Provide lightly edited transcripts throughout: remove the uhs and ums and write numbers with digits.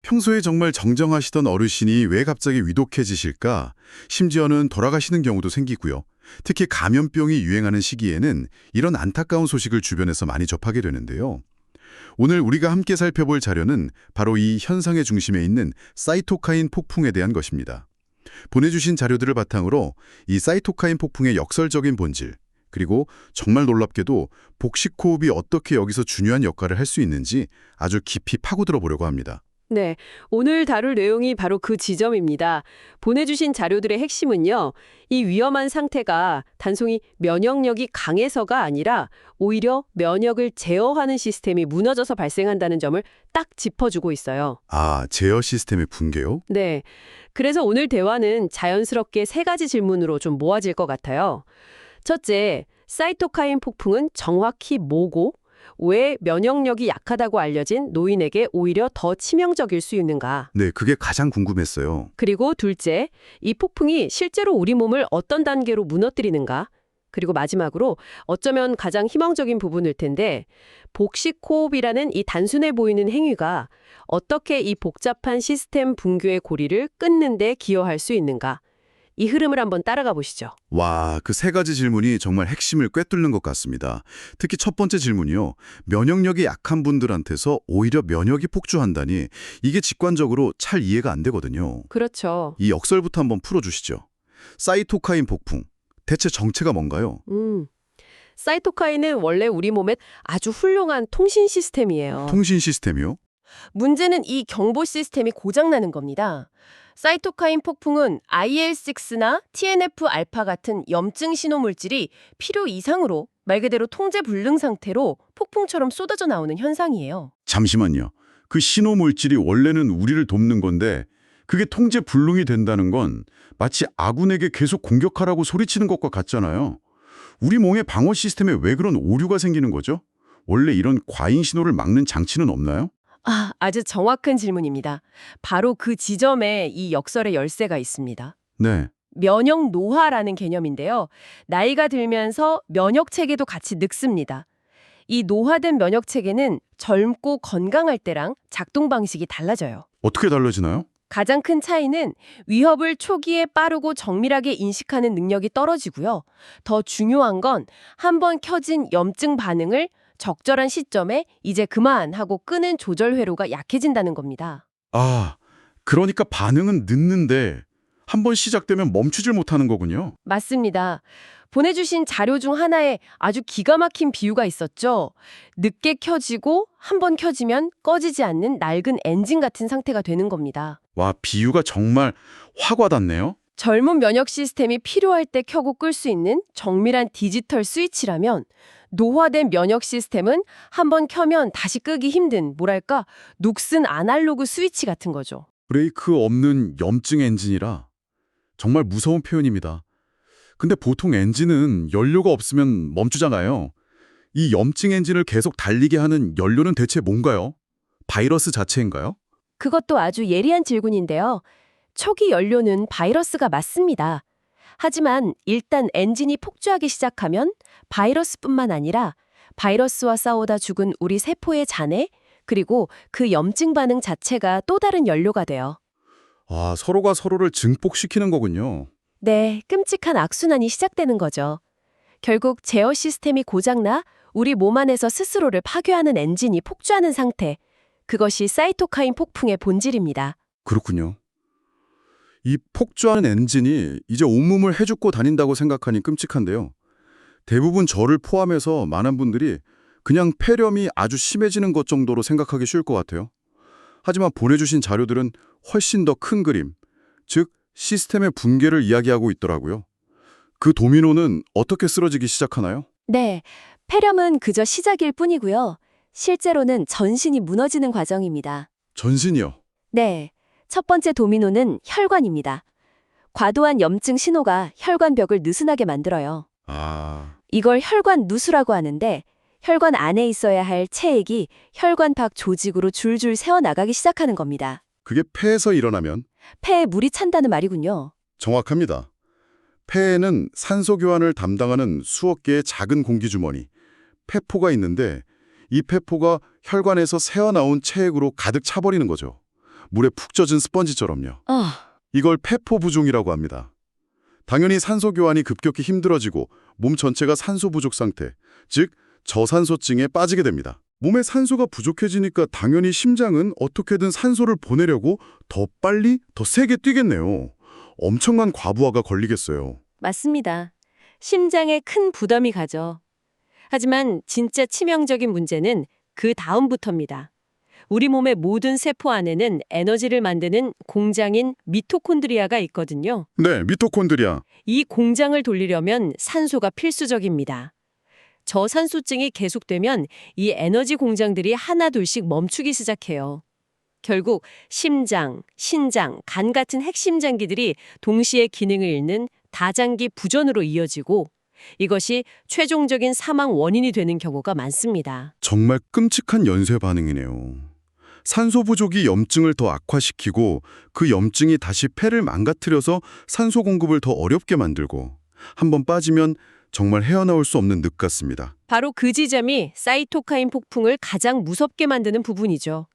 평소에 정말 정정하시던 어르신이 왜 갑자기 위독해지실까? 심지어는 돌아가시는 경우도 생기고요. 특히 감염병이 유행하는 시기에는 이런 안타까운 소식을 주변에서 많이 접하게 되는데요. 오늘 우리가 함께 살펴볼 자료는 바로 이 현상의 중심에 있는 사이토카인 폭풍에 대한 것입니다. 보내주신 자료들을 바탕으로 이 사이토카인 폭풍의 역설적인 본질, 그리고 정말 놀랍게도 복식호흡이 어떻게 여기서 중요한 역할을 할 수 있는지 아주 깊이 파고들어 보려고 합니다. 네, 오늘 다룰 내용이 바로 그 지점입니다. 보내주신 자료들의 핵심은요, 이 위험한 상태가 단순히 면역력이 강해서가 아니라 오히려 면역을 제어하는 시스템이 무너져서 발생한다는 점을 딱 짚어주고 있어요. 아, 제어 시스템의 붕괴요? 네, 그래서 오늘 대화는 자연스럽게 세 가지 질문으로 좀 모아질 것 같아요. 첫째, 사이토카인 폭풍은 정확히 뭐고, 왜 면역력이 약하다고 알려진 노인에게 오히려 더 치명적일 수 있는가? 네, 그게 가장 궁금했어요. 그리고 둘째, 이 폭풍이 실제로 우리 몸을 어떤 단계로 무너뜨리는가? 그리고 마지막으로 어쩌면 가장 희망적인 부분일 텐데 복식호흡이라는 이 단순해 보이는 행위가 어떻게 이 복잡한 시스템 붕괴의 고리를 끊는 데 기여할 수 있는가? 이 흐름을 한번 따라가 보시죠. 와, 그 세 가지 질문이 정말 핵심을 꿰뚫는 것 같습니다. 특히 첫 번째 질문이요. 면역력이 약한 분들한테서 오히려 면역이 폭주한다니 이게 직관적으로 잘 이해가 안 되거든요. 그렇죠. 이 역설부터 한번 풀어주시죠. 사이토카인 폭풍, 대체 정체가 뭔가요? 사이토카인은 원래 우리 몸의 아주 훌륭한 통신 시스템이에요. 통신 시스템이요? 문제는 이 경보 시스템이 고장나는 겁니다. 사이토카인 폭풍은 IL-6나 TNF-알파 같은 염증 신호물질이 필요 이상으로 말 그대로 통제 불능 상태로 폭풍처럼 쏟아져 나오는 현상이에요. 잠시만요. 그 신호물질이 원래는 우리를 돕는 건데 그게 통제 불능이 된다는 건 마치 아군에게 계속 공격하라고 소리치는 것과 같잖아요. 우리 몸의 방어 시스템에 왜 그런 오류가 생기는 거죠? 원래 이런 과잉 신호를 막는 장치는 없나요? 아주 정확한 질문입니다. 바로 그 지점에 이 역설의 열쇠가 있습니다. 네. 면역 노화라는 개념인데요. 나이가 들면서 면역 체계도 같이 늙습니다. 이 노화된 면역 체계는 젊고 건강할 때랑 작동 방식이 달라져요. 어떻게 달라지나요? 가장 큰 차이는 위협을 초기에 빠르고 정밀하게 인식하는 능력이 떨어지고요. 더 중요한 건 한 번 켜진 염증 반응을 적절한 시점에 이제 그만 하고 끄는 조절 회로가 약해진다는 겁니다. 아, 그러니까 반응은 늦는데 한 번 시작되면 멈추질 못하는 거군요. 맞습니다. 보내주신 자료 중 하나에 아주 기가 막힌 비유가 있었죠. 늦게 켜지고 한 번 켜지면 꺼지지 않는 낡은 엔진 같은 상태가 되는 겁니다. 와, 비유가 정말 확 와닿네요. 젊은 면역 시스템이 필요할 때 켜고 끌 수 있는 정밀한 디지털 스위치라면 노화된 면역 시스템은 한 번 켜면 다시 끄기 힘든 뭐랄까 녹슨 아날로그 스위치 같은 거죠. 브레이크 없는 염증 엔진이라 정말 무서운 표현입니다. 근데 보통 엔진은 연료가 없으면 멈추잖아요. 이 염증 엔진을 계속 달리게 하는 연료는 대체 뭔가요? 바이러스 자체인가요? 그것도 아주 예리한 질문인데요. 초기 연료는 바이러스가 맞습니다. 하지만 일단 엔진이 폭주하기 시작하면 바이러스뿐만 아니라 바이러스와 싸우다 죽은 우리 세포의 잔해, 그리고 그 염증 반응 자체가 또 다른 연료가 돼요. 아, 서로가 서로를 증폭시키는 거군요. 네, 끔찍한 악순환이 시작되는 거죠. 결국 제어 시스템이 고장나 우리 몸 안에서 스스로를 파괴하는 엔진이 폭주하는 상태. 그것이 사이토카인 폭풍의 본질입니다. 그렇군요. 이 폭주하는 엔진이 이제 온몸을 해죽고 다닌다고 생각하니 끔찍한데요. 대부분 저를 포함해서 많은 분들이 그냥 폐렴이 아주 심해지는 것 정도로 생각하기 쉬울 것 같아요. 하지만 보내주신 자료들은 훨씬 더 큰 그림, 즉 시스템의 붕괴를 이야기하고 있더라고요. 그 도미노는 어떻게 쓰러지기 시작하나요? 네, 폐렴은 그저 시작일 뿐이고요. 실제로는 전신이 무너지는 과정입니다. 전신이요. 네, 첫 번째 도미노는 혈관입니다. 과도한 염증 신호가 혈관벽을 느슨하게 만들어요. 아, 이걸 혈관 누수라고 하는데 혈관 안에 있어야 할 체액이 혈관 밖 조직으로 줄줄 새어나가기 시작하는 겁니다. 그게 폐에서 일어나면? 폐에 물이 찬다는 말이군요. 정확합니다. 폐에는 산소 교환을 담당하는 수억 개의 작은 공기주머니, 폐포가 있는데 이 폐포가 혈관에서 새어나온 체액으로 가득 차버리는 거죠. 물에 푹 젖은 스펀지처럼요. 이걸 페포 부종이라고 합니다. 당연히 산소 교환이 급격히 힘들어지고 몸 전체가 산소 부족 상태, 즉 저산소증에 빠지게 됩니다. 몸에 산소가 부족해지니까 당연히 심장은 어떻게든 산소를 보내려고 더 빨리, 더 세게 뛰겠네요. 엄청난 과부하가 걸리겠어요. 맞습니다. 심장에 큰 부담이 가죠. 하지만 진짜 치명적인 문제는 그 다음부터입니다. 우리 몸의 모든 세포 안에는 에너지를 만드는 공장인 미토콘드리아가 있거든요. 네, 미토콘드리아. 이 공장을 돌리려면 산소가 필수적입니다. 저산소증이 계속되면 이 에너지 공장들이 하나둘씩 멈추기 시작해요. 결국 심장, 신장, 간 같은 핵심 장기들이 동시에 기능을 잃는 다장기 부전으로 이어지고 이것이 최종적인 사망 원인이 되는 경우가 많습니다. 정말 끔찍한 연쇄 반응이네요. 산소 부족이 염증을 더 악화시키고 그 염증이 다시 폐를 망가뜨려서 산소 공급을 더 어렵게 만들고 한번 빠지면 정말 헤어나올 수 없는 늪 같습니다. 바로 그 지점이 사이토카인 폭풍을 가장 무섭게 만드는 부분이죠.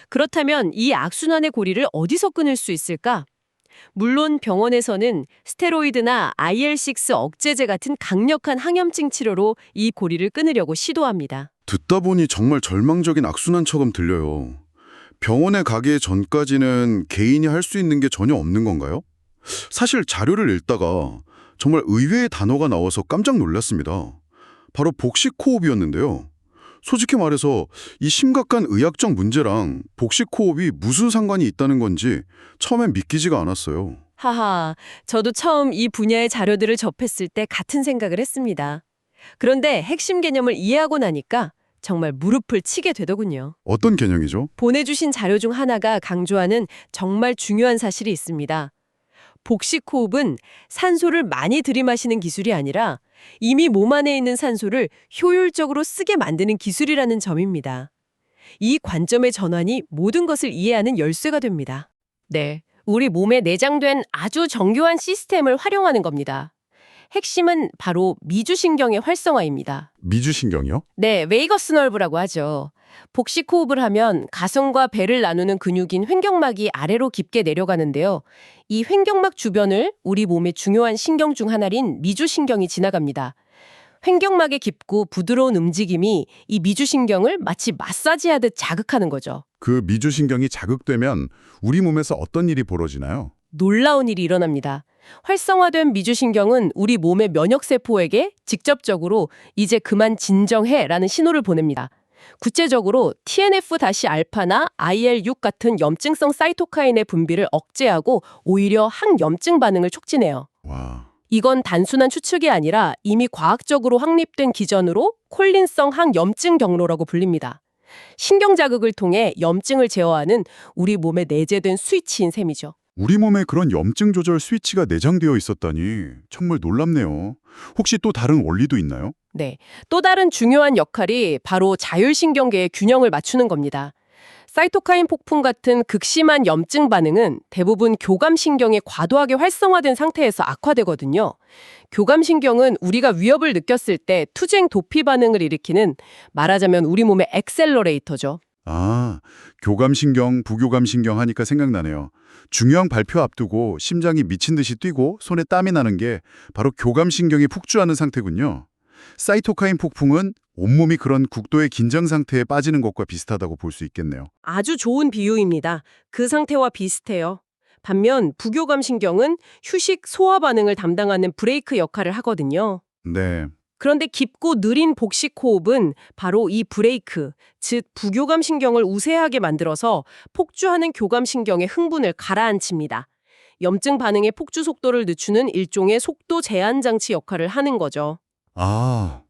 그렇다면 이 악순환의 고리를 어디서 끊을 수 있을까? 물론 병원에서는 스테로이드나 IL-6 억제제 같은 강력한 항염증 치료로 이 고리를 끊으려고 시도합니다. 듣다 보니 정말 절망적인 악순환처럼 들려요. 병원에 가기 전까지는 개인이 할 수 있는 게 전혀 없는 건가요? 사실 자료를 읽다가 정말 의외의 단어가 나와서 깜짝 놀랐습니다. 바로 복식호흡이었는데요. 솔직히 말해서 이 심각한 의학적 문제랑 복식호흡이 무슨 상관이 있다는 건지 처음엔 믿기지가 않았어요. 하하, 저도 처음 이 분야의 자료들을 접했을 때 같은 생각을 했습니다. 그런데 핵심 개념을 이해하고 나니까 정말 무릎을 치게 되더군요. 어떤 개념이죠? 보내주신 자료 중 하나가 강조하는 정말 중요한 사실이 있습니다. 복식호흡은 산소를 많이 들이마시는 기술이 아니라 이미 몸 안에 있는 산소를 효율적으로 쓰게 만드는 기술이라는 점입니다. 이 관점의 전환이 모든 것을 이해하는 열쇠가 됩니다. 네, 우리 몸에 내장된 아주 정교한 시스템을 활용하는 겁니다. 핵심은 바로 미주신경의 활성화입니다. 미주신경이요? 네, 웨이거스 너브라고 하죠. 복식호흡을 하면 가슴과 배를 나누는 근육인 횡격막이 아래로 깊게 내려가는데요. 이 횡격막 주변을 우리 몸의 중요한 신경 중 하나인 미주신경이 지나갑니다. 횡격막의 깊고 부드러운 움직임이 이 미주신경을 마치 마사지하듯 자극하는 거죠. 그 미주신경이 자극되면 우리 몸에서 어떤 일이 벌어지나요? 놀라운 일이 일어납니다. 활성화된 미주신경은 우리 몸의 면역세포에게 직접적으로 이제 그만 진정해라는 신호를 보냅니다. 구체적으로 TNF-알파나 IL-6 같은 염증성 사이토카인의 분비를 억제하고 오히려 항염증 반응을 촉진해요. 와, 이건 단순한 추측이 아니라 이미 과학적으로 확립된 기전으로 콜린성 항염증 경로라고 불립니다. 신경 자극을 통해 염증을 제어하는 우리 몸에 내재된 스위치인 셈이죠. 우리 몸에 그런 염증 조절 스위치가 내장되어 있었다니 정말 놀랍네요. 혹시 또 다른 원리도 있나요? 네, 또 다른 중요한 역할이 바로 자율신경계의 균형을 맞추는 겁니다. 사이토카인 폭풍 같은 극심한 염증 반응은 대부분 교감신경이 과도하게 활성화된 상태에서 악화되거든요. 교감신경은 우리가 위협을 느꼈을 때 투쟁 도피 반응을 일으키는 말하자면 우리 몸의 엑셀러레이터죠. 아, 교감신경, 부교감신경 하니까 생각나네요. 중요한 발표 앞두고 심장이 미친 듯이 뛰고 손에 땀이 나는 게 바로 교감신경이 폭주하는 상태군요. 사이토카인 폭풍은 온몸이 그런 극도의 긴장 상태에 빠지는 것과 비슷하다고 볼 수 있겠네요. 아주 좋은 비유입니다. 그 상태와 비슷해요. 반면 부교감신경은 휴식 소화 반응을 담당하는 브레이크 역할을 하거든요. 네, 그런데 깊고 느린 복식호흡은 바로 이 브레이크, 즉 부교감신경을 우세하게 만들어서 폭주하는 교감신경의 흥분을 가라앉힙니다. 염증 반응의 폭주 속도를 늦추는 일종의 속도 제한 장치 역할을 하는 거죠. 아,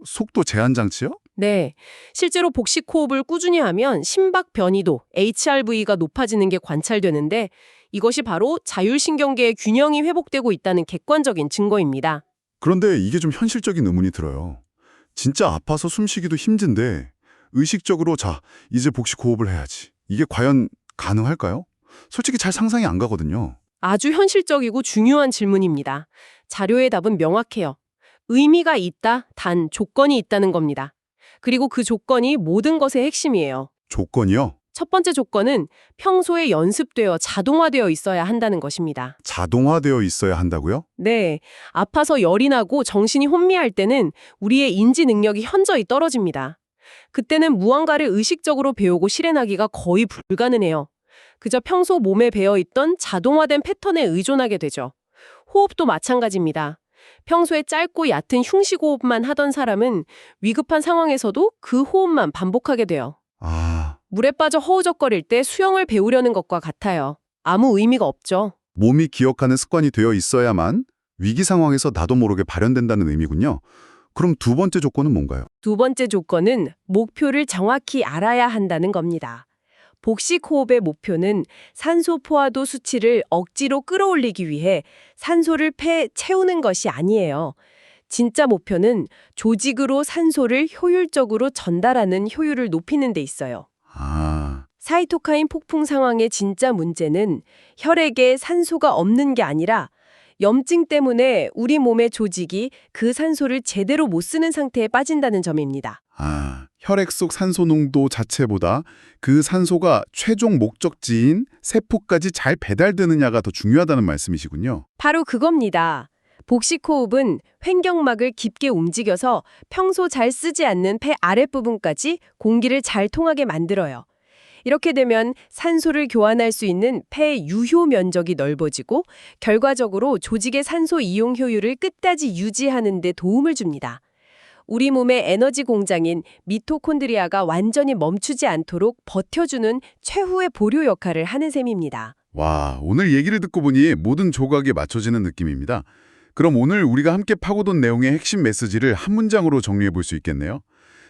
속도 제한 장치요? 네, 실제로 복식호흡을 꾸준히 하면 심박 변이도, HRV가 높아지는 게 관찰되는데 이것이 바로 자율신경계의 균형이 회복되고 있다는 객관적인 증거입니다. 그런데 이게 좀 현실적인 의문이 들어요. 진짜 아파서 숨쉬기도 힘든데 의식적으로 자, 이제 복식 호흡을 해야지. 이게 과연 가능할까요? 솔직히 잘 상상이 안 가거든요. 아주 현실적이고 중요한 질문입니다. 자료의 답은 명확해요. 의미가 있다, 단 조건이 있다는 겁니다. 그리고 그 조건이 모든 것의 핵심이에요. 조건이요? 첫 번째 조건은 평소에 연습되어 자동화되어 있어야 한다는 것입니다. 자동화되어 있어야 한다고요? 네, 아파서 열이 나고 정신이 혼미할 때는 우리의 인지 능력이 현저히 떨어집니다. 그때는 무언가를 의식적으로 배우고 실행하기가 거의 불가능해요. 그저 평소 몸에 배어있던 자동화된 패턴에 의존하게 되죠. 호흡도 마찬가지입니다. 평소에 짧고 얕은 흉식호흡만 하던 사람은 위급한 상황에서도 그 호흡만 반복하게 돼요. 아, 물에 빠져 허우적거릴 때 수영을 배우려는 것과 같아요. 아무 의미가 없죠. 몸이 기억하는 습관이 되어 있어야만 위기 상황에서 나도 모르게 발현된다는 의미군요. 그럼 두 번째 조건은 뭔가요? 두 번째 조건은 목표를 정확히 알아야 한다는 겁니다. 복식 호흡의 목표는 산소 포화도 수치를 억지로 끌어올리기 위해 산소를 폐에 채우는 것이 아니에요. 진짜 목표는 조직으로 산소를 효율적으로 전달하는 효율을 높이는 데 있어요. 아, 사이토카인 폭풍 상황의 진짜 문제는 혈액에 산소가 없는 게 아니라 염증 때문에 우리 몸의 조직이 그 산소를 제대로 못 쓰는 상태에 빠진다는 점입니다. 혈액 속 산소 농도 자체보다 그 산소가 최종 목적지인 세포까지 잘 배달되느냐가 더 중요하다는 말씀이시군요. 바로 그겁니다. 복식호흡은 횡격막을 깊게 움직여서 평소 잘 쓰지 않는 폐 아랫부분까지 공기를 잘 통하게 만들어요. 이렇게 되면 산소를 교환할 수 있는 폐 유효 면적이 넓어지고 결과적으로 조직의 산소 이용 효율을 끝까지 유지하는 데 도움을 줍니다. 우리 몸의 에너지 공장인 미토콘드리아가 완전히 멈추지 않도록 버텨주는 최후의 보료 역할을 하는 셈입니다. 와, 오늘 얘기를 듣고 보니 모든 조각이 맞춰지는 느낌입니다. 그럼 오늘 우리가 함께 파고든 내용의 핵심 메시지를 한 문장으로 정리해 볼 수 있겠네요.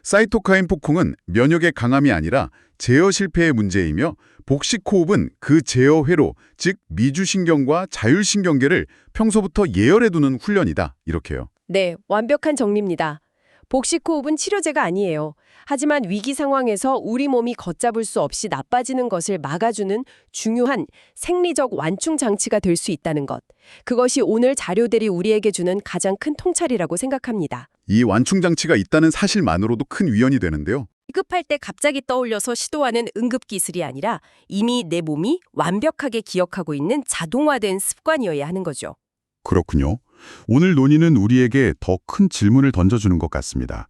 사이토카인 폭풍은 면역의 강함이 아니라 제어 실패의 문제이며 복식호흡은 그 제어 회로, 즉 미주신경과 자율신경계를 평소부터 예열해두는 훈련이다. 이렇게요. 네, 완벽한 정리입니다. 복식호흡은 치료제가 아니에요. 하지만 위기 상황에서 우리 몸이 걷잡을 수 없이 나빠지는 것을 막아주는 중요한 생리적 완충 장치가 될 수 있다는 것. 그것이 오늘 자료들이 우리에게 주는 가장 큰 통찰이라고 생각합니다. 이 완충장치가 있다는 사실만으로도 큰 위안이 되는데요. 급할 때 갑자기 떠올려서 시도하는 응급기술이 아니라 이미 내 몸이 완벽하게 기억하고 있는 자동화된 습관이어야 하는 거죠. 그렇군요. 오늘 논의는 우리에게 더 큰 질문을 던져주는 것 같습니다.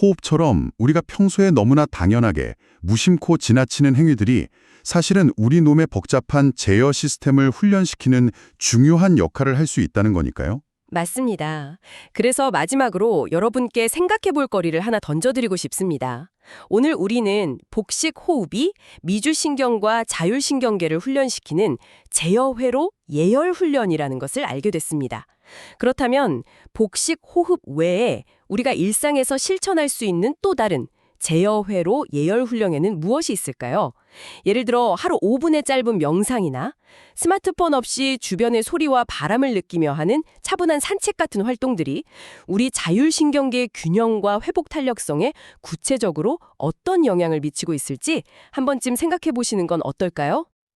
호흡처럼 우리가 평소에 너무나 당연하게 무심코 지나치는 행위들이 사실은 우리 몸의 복잡한 제어 시스템을 훈련시키는 중요한 역할을 할 수 있다는 거니까요. 맞습니다. 그래서 마지막으로 여러분께 생각해 볼 거리를 하나 던져드리고 싶습니다. 오늘 우리는 복식 호흡이 미주신경과 자율신경계를 훈련시키는 제어회로 예열 훈련이라는 것을 알게 됐습니다. 그렇다면 복식 호흡 외에 우리가 일상에서 실천할 수 있는 또 다른 제어회로 예열 훈련에는 무엇이 있을까요? 예를 들어 하루 5분의 짧은 명상이나 스마트폰 없이 주변의 소리와 바람을 느끼며 하는 차분한 산책 같은 활동들이 우리 자율신경계의 균형과 회복 탄력성에 구체적으로 어떤 영향을 미치고 있을지 한 번쯤 생각해 보시는 건 어떨까요?